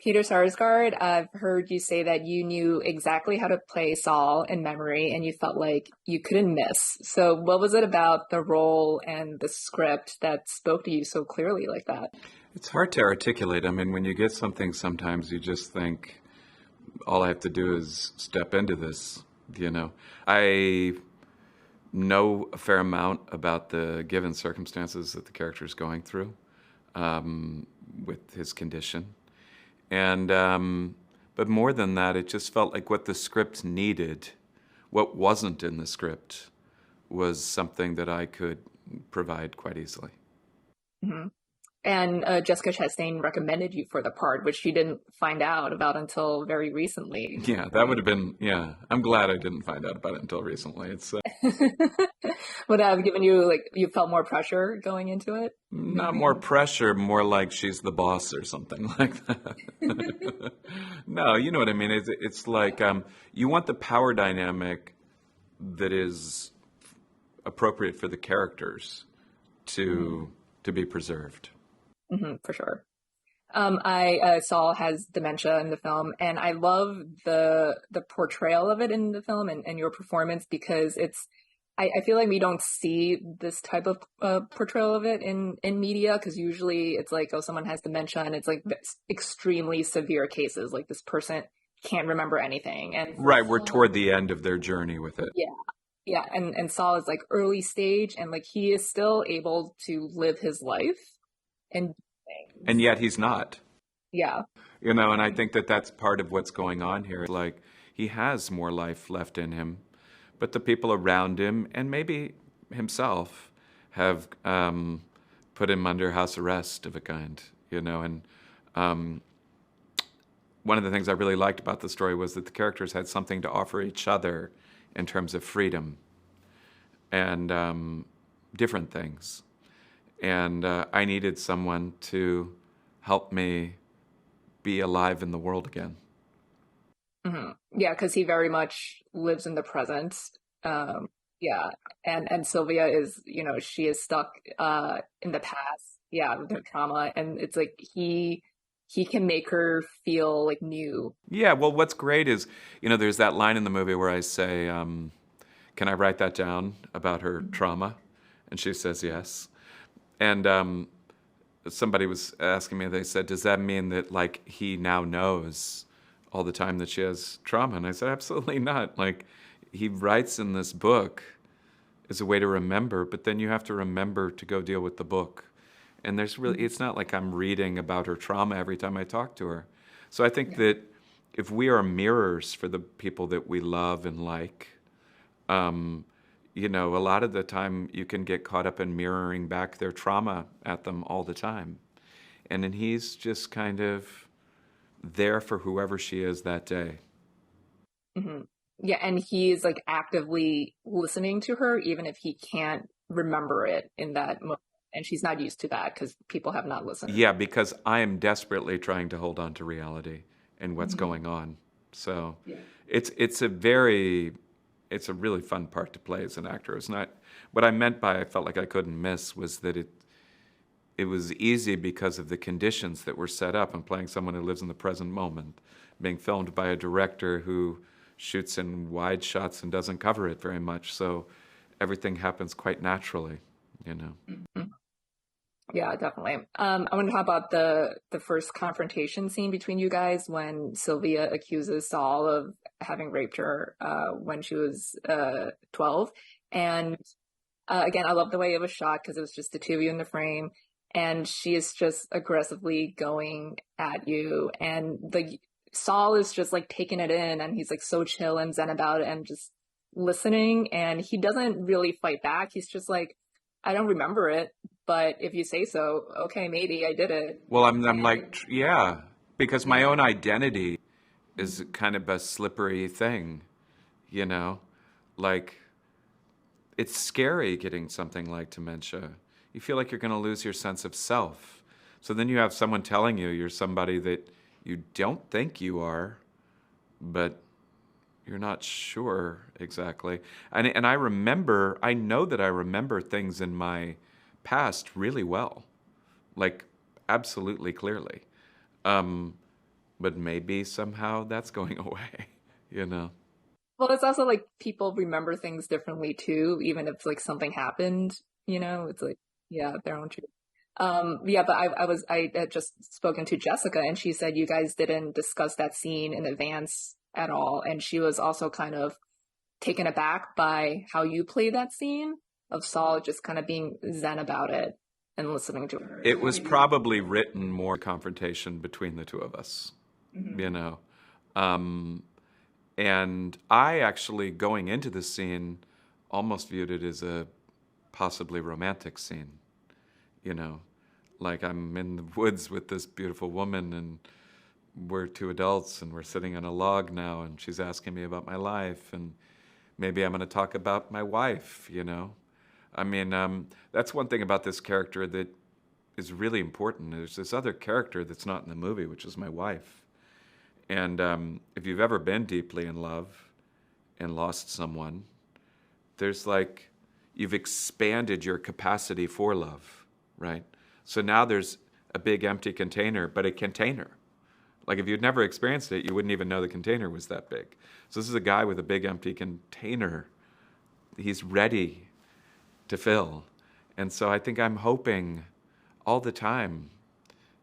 Peter Sarsgaard, I've heard you say that you knew exactly how to play Saul in memory and you felt like you couldn't miss. So what was it about the role and the script that spoke to you so clearly like that? It's hard to articulate. I mean, when you get something, sometimes you just think, all I have to do is step into this, you know. I know a fair amount about the given circumstances that the character is going through with his condition. And but more than that, it just felt like what the script needed, what wasn't in the script, was something that I could provide quite easily. Mm-hmm. And Jessica Chastain recommended you for the part, which she didn't find out about until very recently. Yeah, that would have been, yeah. I'm glad I didn't find out about it until recently. It's Would that have given you, like, you felt more pressure going into it? not more pressure, more like she's the boss or something like that. No, you know what I mean. It's like you want the power dynamic that is appropriate for the characters to be preserved. For sure. I Saul has dementia in the film, and I love the portrayal of it in the film and your performance because I feel like we don't see this type of portrayal of it in media because usually it's like, oh, someone has dementia and it's like extremely severe cases, like this person can't remember anything. And right, we're toward the end of their journey with it. Yeah, and Saul is like early stage, and like he is still able to live his life and yet he's not. Yeah. You know, and I think that that's part of what's going on here. Like, he has more life left in him, but the people around him, and maybe himself, have put him under house arrest of a kind, you know. And one of the things I really liked about the story was that the characters had something to offer each other in terms of freedom and different things. And I needed someone to help me be alive in the world again. Mm-hmm. Yeah, because he very much lives in the present. Yeah, and Sylvia is, you know, she is stuck in the past. Yeah, with her trauma, and it's like he can make her feel like new. Yeah, well, what's great is, you know, there's that line in the movie where I say, "Can I write that down about her trauma?" And she says yes. And somebody was asking me, they said, does that mean that, like, he now knows all the time that she has trauma? And I said, absolutely not. Like, he writes in this book as a way to remember, but then you have to remember to go deal with the book. And there's really, it's not like I'm reading about her trauma every time I talk to her. So I think that if we are mirrors for the people that we love and like, you know, a lot of the time you can get caught up in mirroring back their trauma at them all the time. And then he's just kind of there for whoever she is that day. Mm-hmm. Yeah, and he's like actively listening to her, even if he can't remember it in that moment. And she's not used to that because people have not listened. Yeah, because I am desperately trying to hold on to reality and what's going on. So it's a really fun part to play as an actor. It's not what I meant by I felt like I couldn't miss was that it was easy because of the conditions that were set up. I'm playing someone who lives in the present moment, being filmed by a director who shoots in wide shots and doesn't cover it very much. So everything happens quite naturally, you know. Mm-hmm. Yeah, definitely. I want to talk about the first confrontation scene between you guys when Sylvia accuses Saul of having raped her when she was 12. And again, I love the way it was shot because it was just the two of you in the frame. And she is just aggressively going at you. And Saul is just like taking it in and he's like so chill and zen about it and just listening. And he doesn't really fight back. He's just like, I don't remember it, but if you say so, okay, maybe I did it. Well, I'm like, yeah, because my own identity is kind of a slippery thing, you know? Like, it's scary getting something like dementia. You feel like you're going to lose your sense of self. So then you have someone telling you you're somebody that you don't think you are, but you're not sure exactly. And I know that I remember things in my past really well, like absolutely clearly. but maybe somehow that's going away, you know. Well, it's also like people remember things differently too, even if like something happened, it's like, yeah, their own truth. Yeah, but I had just spoken to Jessica and she said you guys didn't discuss that scene in advance at all. And she was also kind of taken aback by how you play that scene of Saul just kind of being zen about it and listening to her. It was probably written more confrontation between the two of us, you know. And I actually, going into the scene, almost viewed it as a possibly romantic scene, you know. Like I'm in the woods with this beautiful woman and we're two adults and we're sitting on a log now and she's asking me about my life and maybe I'm going to talk about my wife, you know. I mean, that's one thing about this character that is really important. There's this other character that's not in the movie, which is my wife. And if you've ever been deeply in love and lost someone, there's like, you've expanded your capacity for love, right? So now there's a big empty container, but a container. Like if you'd never experienced it, you wouldn't even know the container was that big. So this is a guy with a big empty container. He's ready to fill. And so I think I'm hoping all the time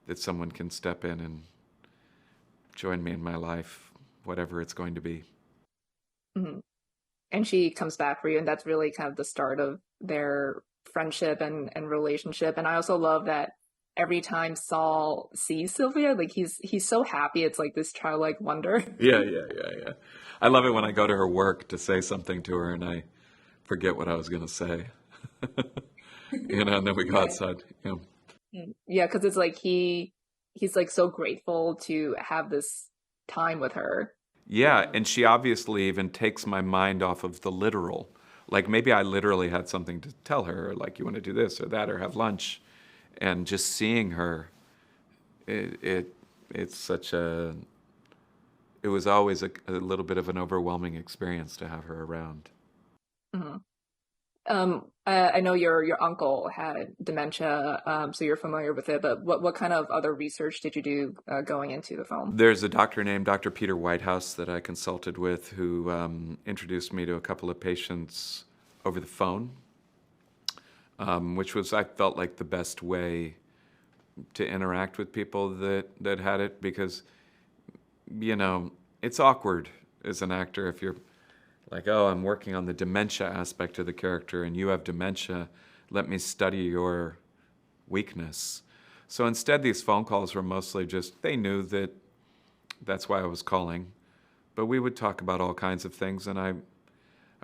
that someone can step in and join me in my life, whatever it's going to be. Mm-hmm. And she comes back for you, and that's really kind of the start of their friendship and relationship. And I also love that every time Saul sees Sylvia, like he's so happy. It's like this childlike wonder. Yeah. I love it when I go to her work to say something to her and I forget what I was going to say. And then we go outside. Yeah, because it's like he's like so grateful to have this time with her. Yeah, and she obviously even takes my mind off of the literal. Like maybe I literally had something to tell her, like you want to do this or that or have lunch, and just seeing her, it's such a. It was always a little bit of an overwhelming experience to have her around. Mm-hmm. I know your uncle had dementia, so you're familiar with it, but what kind of other research did you do going into the film? There's a doctor named Dr. Peter Whitehouse that I consulted with who introduced me to a couple of patients over the phone, which was, I felt like, the best way to interact with people that had it because, it's awkward as an actor if you're like, oh, I'm working on the dementia aspect of the character and you have dementia. Let me study your weakness. So instead, these phone calls were mostly just, they knew that that's why I was calling. But we would talk about all kinds of things. And I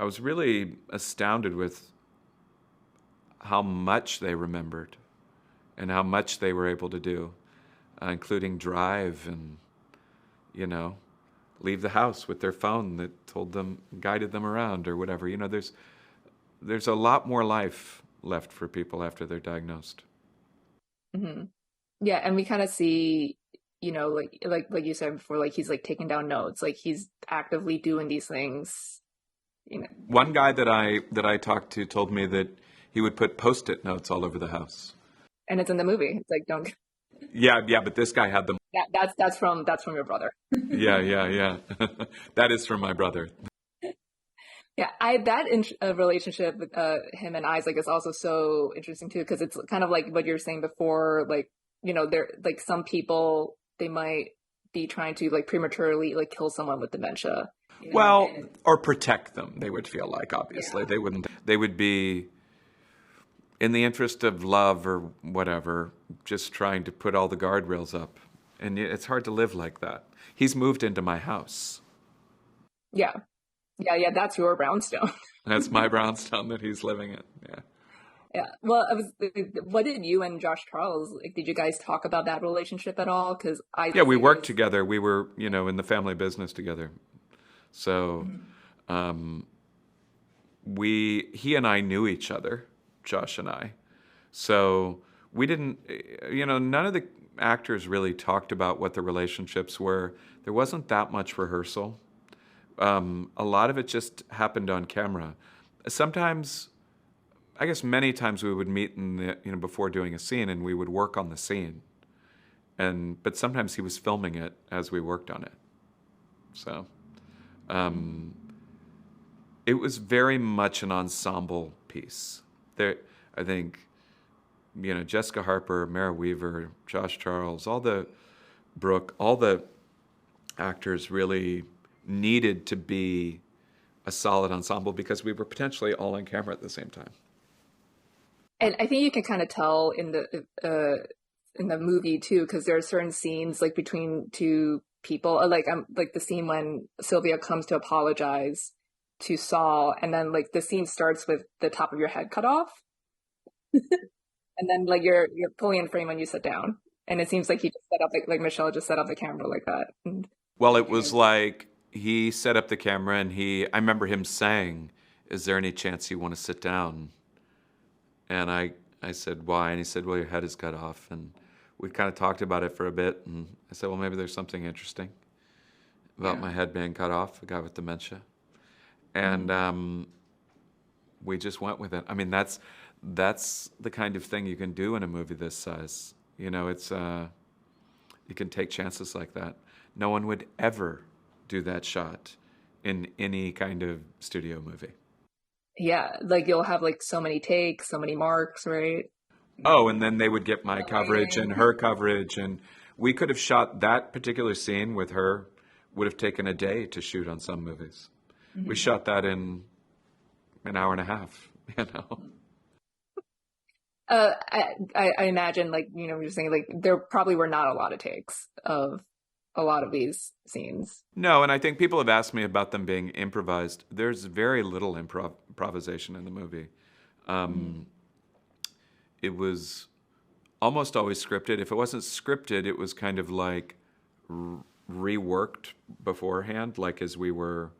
was really astounded with how much they remembered and how much they were able to do, including drive and, leave the house with their phone that guided them around or whatever. There's a lot more life left for people after they're diagnosed. Mm-hmm. Yeah, and we kind of see, like you said before, like he's like taking down notes, like he's actively doing these things. One guy that I talked to told me that he would put Post-it notes all over the house. And it's in the movie. It's like don't. Yeah, but this guy had them. That's from your brother. Yeah. That is from my brother. Yeah, relationship with him and Isaac is also so interesting too, because it's kind of like what you're saying before, like there like some people they might be trying to like prematurely like kill someone with dementia. Well, or protect them. They would feel like obviously They would be in the interest of love or whatever, just trying to put all the guardrails up. And it's hard to live like that. He's moved into my house. Yeah, that's your brownstone. That's my brownstone that he's living in, Yeah. Well, what did you and Josh Charles, like, did you guys talk about that relationship at all? Because we worked together. We were, in the family business together. So he and I knew each other, Josh and I. So we didn't, none of the actors really talked about what the relationships were. There wasn't that much rehearsal. A lot of it just happened on camera. Sometimes, I guess many times we would meet before doing a scene and we would work on the scene. but sometimes he was filming it as we worked on it. So it was very much an ensemble piece. I think, Jessica Harper, Mara Weaver, Josh Charles, all the actors really needed to be a solid ensemble because we were potentially all on camera at the same time. And I think you can kind of tell in the movie too, because there are certain scenes like between two people, like the scene when Sylvia comes to apologize to Saul, and then like the scene starts with the top of your head cut off, and then like you're fully in frame when you sit down, and it seems like he just set up like Michelle just set up the camera like that. And Well, it was like he set up the camera and I remember him saying, "Is there any chance you want to sit down?" And I said, "Why?" And he said, "Well, your head is cut off." And we kind of talked about it for a bit. And I said, "Well, maybe there's something interesting about my head being cut off, a guy with dementia." And we just went with it. I mean, that's the kind of thing you can do in a movie this size. It's you can take chances like that. No one would ever do that shot in any kind of studio movie. yeah, like you'll have like so many takes, so many marks, right? Oh, and then they would get my coverage and her coverage, and we could have shot that particular scene with her, would have taken a day to shoot on some movies. We shot that in an hour and a half, I imagine, like, you're saying, like, there probably were not a lot of takes of a lot of these scenes. No, and I think people have asked me about them being improvised. There's very little improvisation in the movie. It was almost always scripted. If it wasn't scripted, it was kind of like reworked beforehand. Like as we were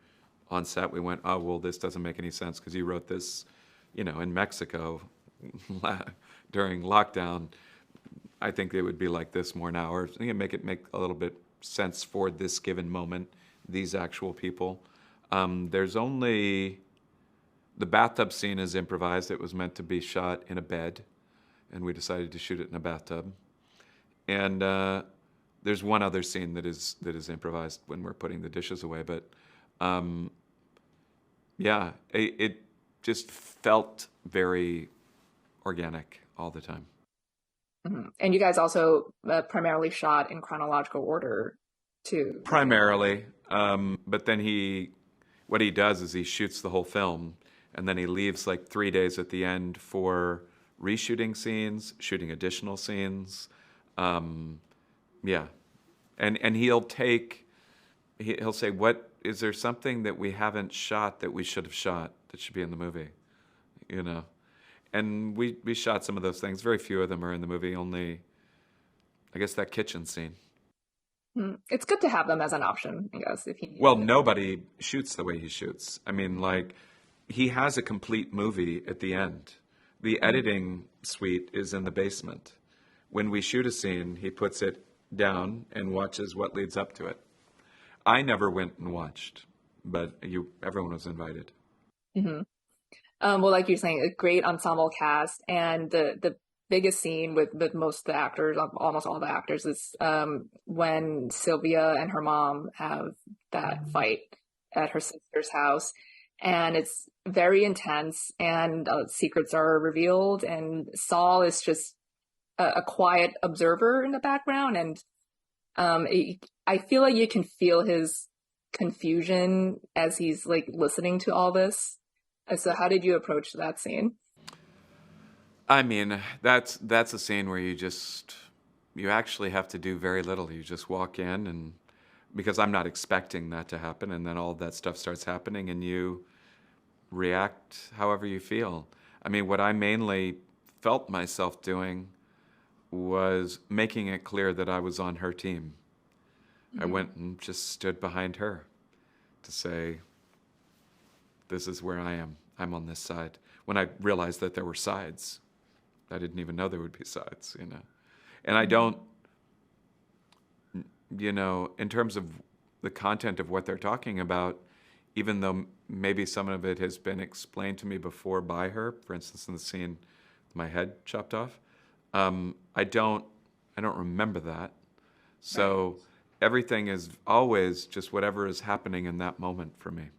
on set, we went, "Oh, well, this doesn't make any sense because you wrote this, in Mexico during lockdown. I think it would be like this more now, or make a little bit sense for this given moment, these actual people." There's only the bathtub scene is improvised. It was meant to be shot in a bed, and we decided to shoot it in a bathtub. And there's one other scene that is improvised when we're putting the dishes away, but yeah, it just felt very organic all the time. And you guys also primarily shot in chronological order too. Primarily, but then what he does is he shoots the whole film, and then he leaves like 3 days at the end for reshooting scenes, shooting additional scenes. Yeah, and he'll say, "What is there something that we haven't shot that we should have shot that should be in the movie?" And we shot some of those things. Very few of them are in the movie. Only, I guess, that kitchen scene. It's good to have them as an option, I guess. Well, nobody shoots the way he shoots. I mean, like, he has a complete movie at the end. The editing suite is in the basement. When we shoot a scene, he puts it down and watches what leads up to it. I never went and watched, but everyone was invited. Well, like you're saying, a great ensemble cast, and the biggest scene with most of the actors, almost all the actors, is when Sylvia and her mom have that fight at her sister's house, and it's very intense, and secrets are revealed, and Saul is just a quiet observer in the background, and I feel like you can feel his confusion as he's like listening to all this. So how did you approach that scene? I mean, that's a scene where you actually have to do very little. You just walk in, and because I'm not expecting that to happen, and then all that stuff starts happening, and you react however you feel. I mean, what I mainly felt myself doing was making it clear that I was on her team. I went and just stood behind her to say, "This is where I am. I'm on this side." When I realized that there were sides, I didn't even know there would be sides, And I don't, in terms of the content of what they're talking about, even though maybe some of it has been explained to me before by her, for instance, in the scene, my head chopped off, I don't remember that. Right. So everything is always just whatever is happening in that moment for me.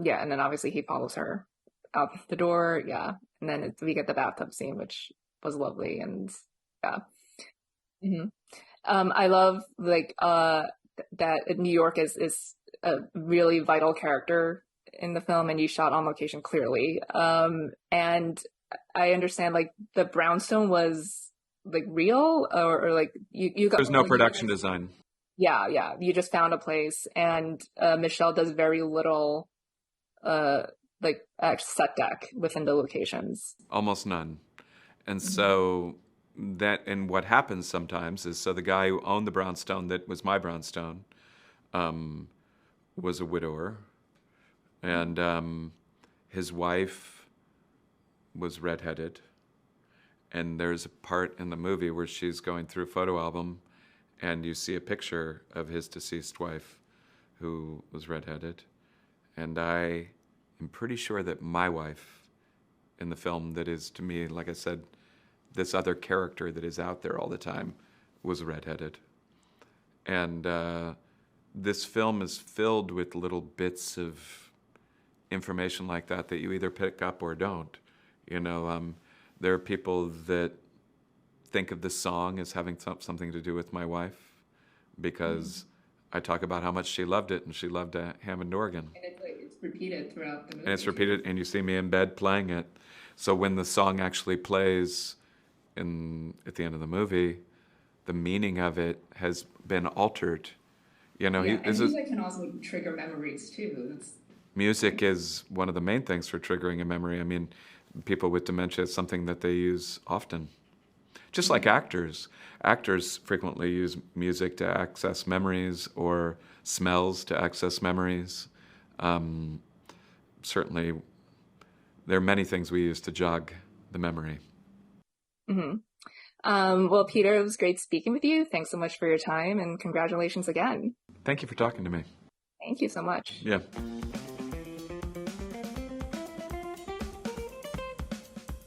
Yeah, and then obviously he follows her out the door. Yeah, and then we get the bathtub scene, which was lovely, and yeah. hmm I love like that New York is a really vital character in the film, and you shot on location clearly. And I understand like the brownstone was like real, or like you got There's no like you production guys. design, Yeah, yeah, you just found a place, and Michelle does very little uh like set deck within the locations. almost none. And hmm so and what happens sometimes is, so the guy who owned the brownstone that was my brownstone um, was a widower, and his wife was redheaded. And there's a part in the movie where she's going through a photo album, and you see a picture of his deceased wife, who was redheaded. And I am pretty sure that my wife in the film, that is to me, like I said, this other character that is out there all the time, was redheaded. And this film is filled with little bits of information like that that you either pick up or don't. You know, there are people that think of this song as having something to do with my wife, because I talk about how much she loved it, and she loved a Hammond organ. And it's like it's repeated throughout the And it's movie too. repeated, and you see me in bed playing it. So when the song actually plays at the end of the movie, the meaning of it has been altered. You know, Yeah, and this is music can also trigger memories too. That's music is one of the main things for triggering a memory. I mean, people with dementia, it's something that they use often. Just like actors. Actors frequently use music to access memories, or smells to access memories. Um, Certainly, there are many things we use to jog the memory. hmm well, Peter, it was great speaking with you. Thanks so much for your time, and congratulations again. Thank you for talking to me. Thank you so much. Yeah.